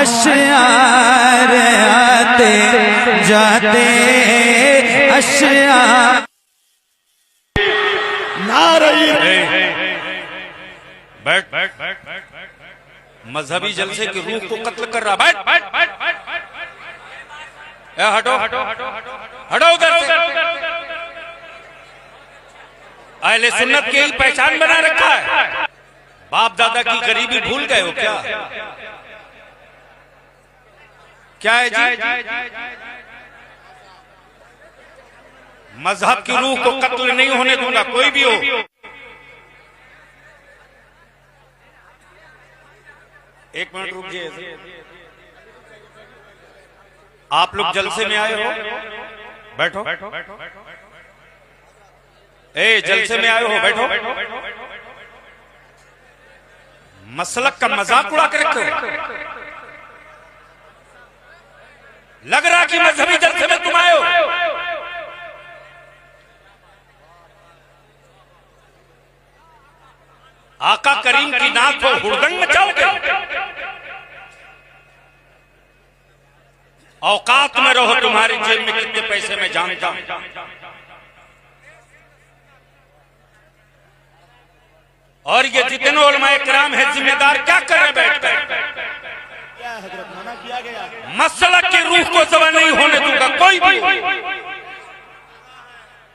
अशआर आते जाते अशआर। बैठ मजहबी जलसे की रूह को कत्ल कर रहा। बैठ हटो हटो हटो हटो उधर से। अहले सुन्नत की पहचान बना रखा है। बाप दादा की गरीबी भूल गए हो क्या? क्या है जी? मजहब की रूह को कत्ल नहीं होने दूंगा, कोई भी हो। एक मिनट रुकिए। आप लोग जलसे में आए हो, बैठो। ए जलसे में आए हो, बैठो। मसलक का मजाक उड़ा के रखे हो। लग रहा कि मजहबी जलसे में तुम आए हो। आका करीम की नात को हुड़दंग मचाओगे। औकात में रहो, तुम्हारी जेब में कितने पैसे मैं जानता हूं। और ये जितने उलमाए किराम है जिम्मेदार क्या कर रहे बैठकर? मसलक की रूह को जवा नहीं होने दूंगा कोई भी।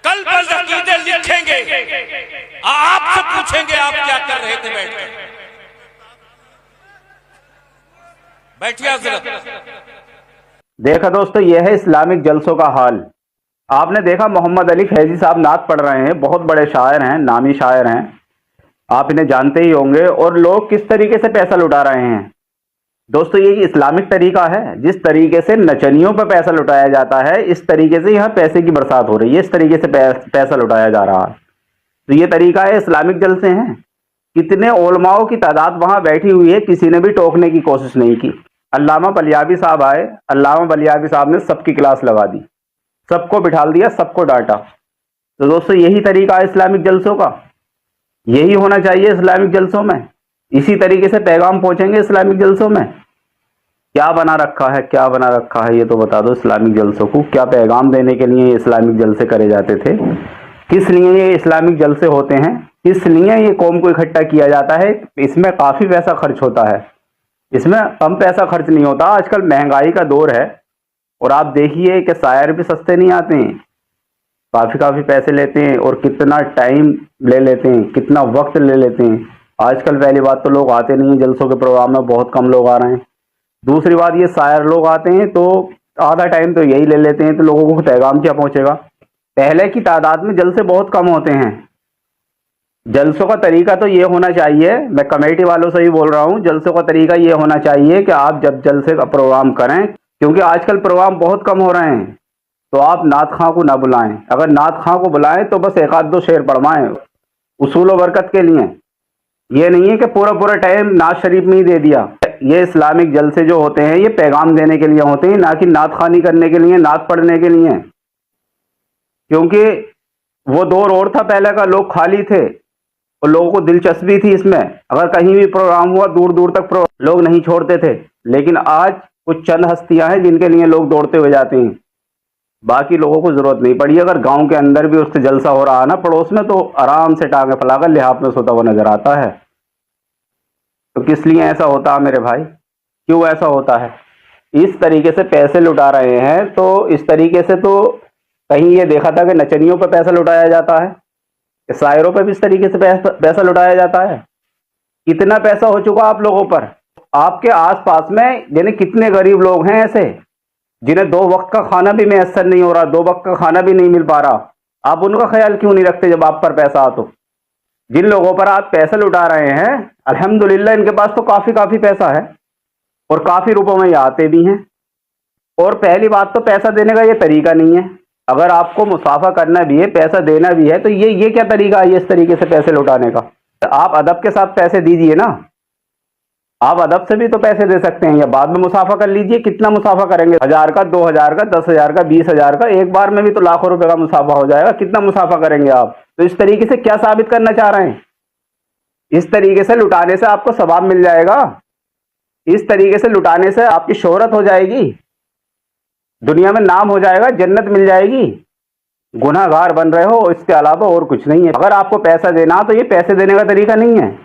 कल बस अकीदे लिखेंगे, आपसे पूछेंगे आप क्या कर रहे थे बैठकर। बैठिए हज़रत। देखा दोस्तों, यह है इस्लामिक जलसों का हाल। आपने देखा मोहम्मद अली फैजी साहब नात पढ़ रहे हैं, बहुत बड़े शायर हैं, नामी शायर हैं, आप इन्हें जानते ही होंगे। और लोग किस तरीके से पैसा लुटा रहे हैं दोस्तों, ये इस्लामिक तरीका है। जिस तरीके से नचनियों पर पैसा लुटाया जाता है, इस तरीके से यहाँ पैसे की बरसात हो रही है, इस तरीके से पैसा लुटाया जा रहा है। तो ये तरीका है, इस्लामिक जलसे हैं। कितने उलमाओं की तादाद वहां बैठी हुई है, किसी ने भी टोकने की कोशिश नहीं की। अल्लामा बलियाबी साहब आए, अल्लामा बलियाबी साहब ने सबकी क्लास लगा दी, सबको बिठा दिया, सबको डांटा। तो दोस्तों यही तरीका है इस्लामिक जलसों का, यही होना चाहिए इस्लामिक जलसों में। इसी तरीके से पैगाम पहुंचेंगे इस्लामिक जलसों में। क्या बना रखा है, क्या बना रखा है ये तो बता दो। इस्लामिक जलसों को क्या पैगाम देने के लिए ये इस्लामिक जलसे करे जाते थे? किस लिए ये इस्लामिक जलसे होते हैं? किस लिए ये कौम को इकट्ठा किया जाता है? इसमें काफी पैसा खर्च होता है, इसमें कम पैसा खर्च नहीं होता। आजकल महंगाई का दौर है और आप देखिए कि शायर भी सस्ते नहीं आते हैं, काफी पैसे लेते हैं और कितना टाइम ले लेते हैं, कितना वक्त ले लेते हैं। आजकल पहली बात तो लोग आते नहीं है जलसों के प्रोग्राम में, बहुत कम लोग आ रहे हैं। दूसरी बात, ये शायर लोग आते हैं तो आधा टाइम तो यही ले लेते हैं, तो लोगों को पैगाम क्या पहुंचेगा? पहले की तादाद में जलसे बहुत कम होते हैं। जलसों का तरीका तो ये होना चाहिए, मैं कमेटी वालों से ही बोल रहा हूँ, जलसों का तरीका ये होना चाहिए कि आप जब जलसे का प्रोग्राम करें, क्योंकि आजकल प्रोग्राम बहुत कम हो रहे हैं, तो आप नात खां को ना बुलाएं। अगर नात खां को बुलाएं तो बस एक आध दो शेर पढ़वाएं उसूल व बरकत के लिए। ये नहीं है कि पूरा टाइम नात शरीफ में ही दे दिया। ये इस्लामिक जलसे जो होते हैं ये पैगाम देने के लिए होते हैं, ना कि नात खानी करने के लिए, नात पढ़ने के लिए। क्योंकि वो दौर और था पहले का, लोग खाली थे और लोगों को दिलचस्पी थी इसमें। अगर कहीं भी प्रोग्राम हुआ दूर दूर तक लोग नहीं छोड़ते थे। लेकिन आज कुछ चंद हस्तियां हैं जिनके लिए लोग दौड़ते हुए जाते हैं, बाकी लोगों को जरूरत नहीं पड़ी। अगर गांव के अंदर भी उससे जलसा हो रहा है ना पड़ोस में, तो आराम से टांगे फैलाकर लिहाफ में सोता हुआ नजर आता है। तो किस लिए ऐसा होता है मेरे भाई, क्यों ऐसा होता है? इस तरीके से पैसे लुटा रहे हैं। तो इस तरीके से तो कहीं ये देखा था कि नचनियों पर पैसा लुटाया जाता है, शायरों पर भी इस तरीके से पैसा लुटाया जाता है। कितना पैसा हो चुका आप लोगों पर? आपके आसपास में यानी कितने गरीब लोग हैं ऐसे जिन्हें 2 वक्त का खाना भी मैसर नहीं हो रहा, 2 वक्त का खाना भी नहीं मिल पा रहा। आप उनका ख्याल क्यों नहीं रखते जब आप पर पैसा आ? तो जिन लोगों पर आप पैसा लुटा रहे हैं, अल्हम्दुलिल्लाह इनके पास तो काफी पैसा है और काफी रुपयों में ये आते भी हैं। और पहली बात तो पैसा देने का ये तरीका नहीं है। अगर आपको मुसाफा करना भी है, पैसा देना भी है, तो ये क्या तरीका है इस तरीके से पैसे लुटाने का? आप अदब के साथ पैसे दीजिए ना, आप अदब से भी तो पैसे दे सकते हैं, या बाद में मुसाफा कर लीजिए। कितना मुसाफा करेंगे? 1000 का, 2000 का, 10,000 का, 20,000 का, एक बार में भी तो लाखों रुपए का मुसाफा हो जाएगा। कितना मुसाफा करेंगे आप? तो इस तरीके से क्या साबित करना चाह रहे हैं? इस तरीके से लुटाने से आपको सवाब मिल जाएगा, इस तरीके से लुटाने से आपकी शोहरत हो जाएगी, दुनिया में नाम हो जाएगा, जन्नत मिल जाएगी। गुनाहगार बन रहे हो, इसके अलावा और कुछ नहीं है। अगर आपको पैसा देना तो ये पैसे देने का तरीका नहीं है।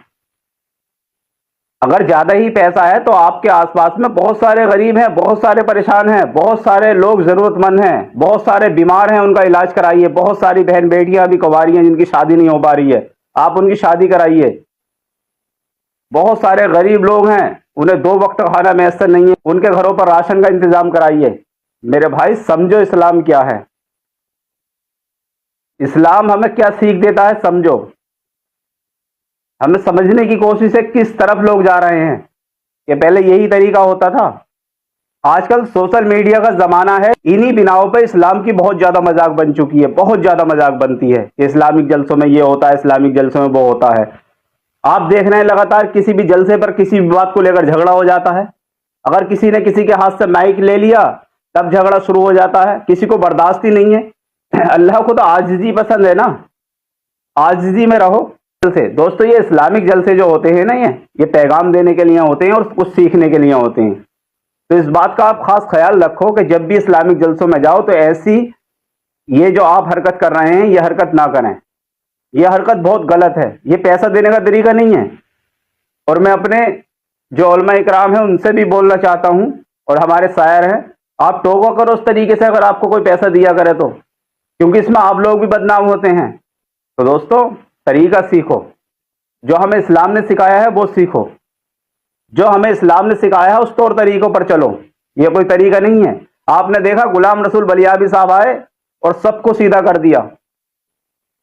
अगर ज्यादा ही पैसा है तो आपके आसपास में बहुत सारे गरीब हैं, बहुत सारे परेशान हैं, बहुत सारे लोग जरूरतमंद हैं, बहुत सारे बीमार हैं, उनका इलाज कराइए। बहुत सारी बहन बेटियां अभी कुंवारी हैं जिनकी शादी नहीं हो पा रही है, आप उनकी शादी कराइए। बहुत सारे गरीब लोग हैं, उन्हें 2 वक्त का खाना मैसर नहीं है, उनके घरों पर राशन का इंतजाम कराइए। मेरे भाई समझो इस्लाम क्या है, इस्लाम हमें क्या सीख देता है समझो। हमें समझने की कोशिश है किस तरफ लोग जा रहे हैं, कि पहले यही तरीका होता था। आजकल सोशल मीडिया का जमाना है, इन्हीं बिनाओं पर इस्लाम की बहुत ज्यादा मजाक बन चुकी है, बहुत ज्यादा मजाक बनती है कि इस्लामिक जलसों में ये होता है, इस्लामिक जलसों में वो होता है। आप देख रहे हैं लगातार किसी भी जलसे पर किसी भी बात को लेकर झगड़ा हो जाता है। अगर किसी ने किसी के हाथ से माइक ले लिया तब झगड़ा शुरू हो जाता है, किसी को बर्दाश्त ही नहीं है। अल्लाह को तो आजिज़ी पसंद है ना, आजिज़ी में रहो। से दोस्तों ये इस्लामिक जलसे जो होते हैं ना, ये पैगाम देने के लिए होते हैं और कुछ सीखने के लिए होते हैं। तो इस बात का आप खास ख्याल रखो कि जब भी इस्लामिक जलसों में जाओ तो ऐसी ये जो आप हरकत कर रहे हैं ये हरकत ना करें। ये हरकत बहुत गलत है, ये पैसा देने का तरीका नहीं है। और मैं अपने जो उलमा इकराम है उनसे भी बोलना चाहता हूं, और हमारे शायर हैं, आप टोका करो उस तरीके से अगर आपको कोई पैसा दिया करे तो, क्योंकि इसमें आप लोग भी बदनाम होते हैं। तो दोस्तों तरीका सीखो, जो हमें इस्लाम ने सिखाया है वो सीखो, जो हमें इस्लाम ने सिखाया है उस तौर तरीकों पर चलो। ये कोई तरीका नहीं है। आपने देखा गुलाम रसूल बलियाबी साहब आए और सबको सीधा कर दिया,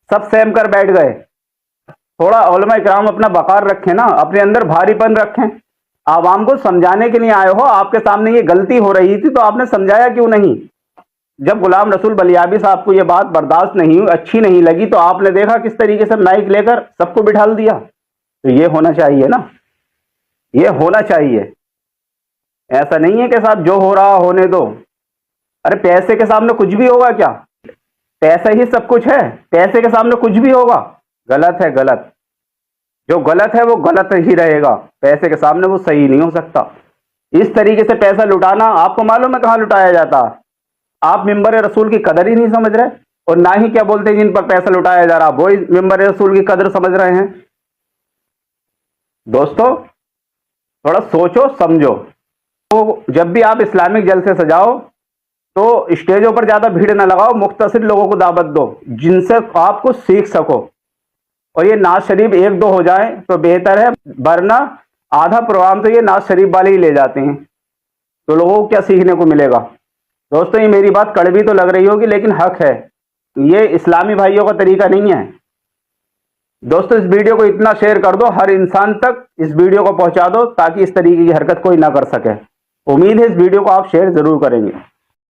सब सहम कर बैठ गए। थोड़ा उलमा इकराम अपना वकार रखें ना, अपने अंदर भारीपन रखें। आवाम को समझाने के लिए आए हो, आपके सामने ये गलती हो रही थी तो आपने समझाया क्यों नहीं? जब गुलाम रसूल बलियाबी साहब को ये बात बर्दाश्त नहीं हुई, अच्छी नहीं लगी, तो आपने देखा किस तरीके से माइक लेकर सबको बिठाल दिया। तो ये होना चाहिए ना, ये होना चाहिए। ऐसा नहीं है कि साहब जो हो रहा होने दो। अरे पैसे के सामने कुछ भी होगा क्या? पैसा ही सब कुछ है, पैसे के सामने कुछ भी होगा? गलत है, गलत। जो गलत है वो गलत ही रहेगा, पैसे के सामने वो सही नहीं हो सकता। इस तरीके से पैसा लुटाना, आपको मालूम है कहाँ लुटाया जाता है? आप मिंबर रसूल की कदर ही नहीं समझ रहे, और ना ही क्या बोलते हैं जिन पर पैसा लुटाया जा रहा वो मिंबर रसूल की कदर समझ रहे हैं। दोस्तों थोड़ा सोचो समझो। तो जब भी आप इस्लामिक जलसे सजाओ तो स्टेजों पर ज्यादा भीड़ ना लगाओ, मुख्तसर लोगों को दावत दो जिनसे आप कुछ सीख सको। और ये नाज शरीफ 1-2 हो जाए तो बेहतर है, वरना आधा प्रोग्राम तो ये नाज शरीफ वाले ही ले जाते हैं, तो लोगों को क्या सीखने को मिलेगा? दोस्तों ये मेरी बात कड़वी तो लग रही होगी लेकिन हक है, ये इस्लामी भाइयों का तरीका नहीं है। दोस्तों इस वीडियो को इतना शेयर कर दो, हर इंसान तक इस वीडियो को पहुंचा दो ताकि इस तरीके की हरकत कोई ना कर सके। उम्मीद है इस वीडियो को आप शेयर जरूर करेंगे।